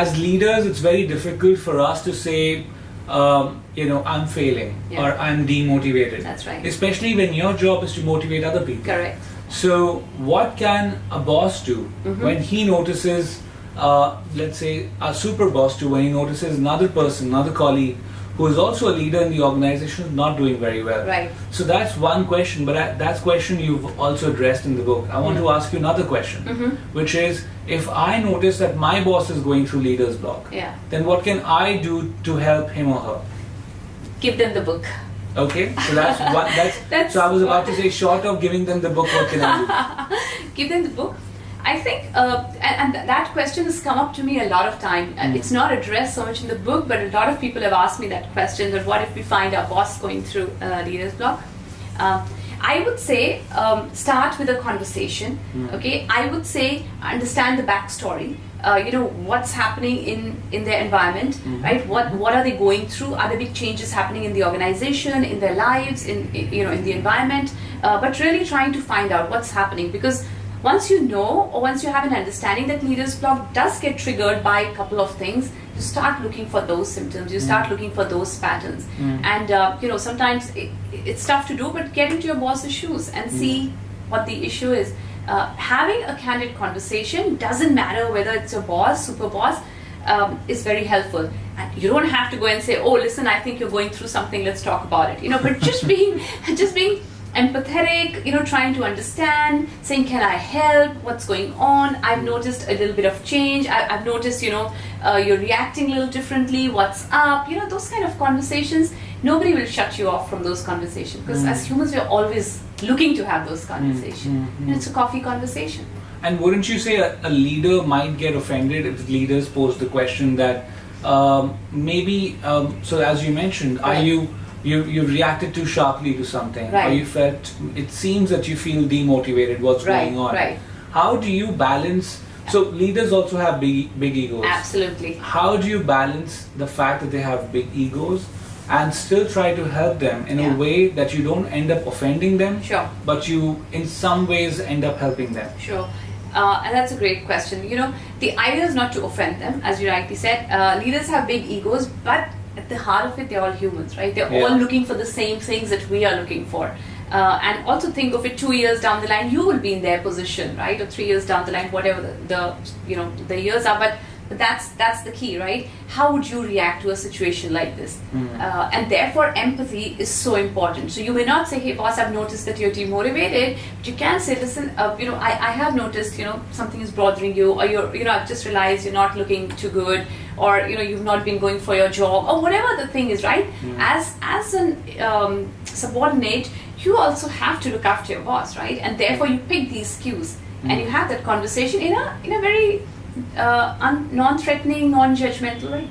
as leaders, it's very difficult for us to say, I'm failing or I'm demotivated. That's right. Especially when your job is to motivate other people. Correct. So what can a boss do when he notices, let's say a super boss when he notices another person, another colleague who is also a leader in the organization is not doing very well? Right. So that's one question, but that's question you've also addressed in the book. I want to ask you another question, which is, if I notice that my boss is going through leader's block, then what can I do to help him or her? Give them the book. Okay, so that's what so I was about to say, short of giving them the book, what can I do? Give them the book. I think, and that question has come up to me a lot of time. It's not addressed so much in the book, but a lot of people have asked me that question, that what if we find our boss going through leader's block? I would say start with a conversation. Okay, I would say understand the backstory. What's happening in their environment, right? What are they going through? Are there big changes happening in the organization, in their lives, in the environment? But really trying to find out what's happening, because once you know, or once you have an understanding that leader's block does get triggered by a couple of things, you start looking for those symptoms, you start looking for those patterns. And sometimes it's tough to do, but get into your boss's shoes and see what the issue is. Having a candid conversation, doesn't matter whether it's your boss, super boss, is very helpful. And you don't have to go and say, oh, listen, I think you're going through something, let's talk about it. But just being empathetic, trying to understand, saying, can I help, what's going on, I've noticed a little bit of change, I've noticed, you're reacting a little differently, what's up, those kind of conversations. Nobody will shut you off from those conversations, because as humans, we're always looking to have those conversations. It's a coffee conversation. And wouldn't you say a leader might get offended if leaders pose the question that so as you mentioned, are you reacted too sharply to something, or you felt, it seems that you feel demotivated, what's going on? How do you balance? So leaders also have big egos. Absolutely. How do you balance the fact that they have big egos and still try to help them in a way that you don't end up offending them, but you in some ways end up helping them? Sure. And that's a great question. The idea is not to offend them, as you rightly said. Leaders have big egos, but at the heart of it, they're all humans, right? They're all looking for the same things that we are looking for. And also think of it, 2 years down the line, you will be in their position, right? Or 3 years down the line, whatever the years are. But that's the key, right? How would you react to a situation like this? And therefore, empathy is so important. So you may not say, hey boss, I've noticed that you're demotivated, but you can say, listen, I have noticed, something is bothering you, or I've just realized you're not looking too good, or you've not been going for your job, or whatever the thing is, right? As an subordinate, you also have to look after your boss, right? And therefore, you pick these cues and you have that conversation in a very non-threatening, non-judgmental way.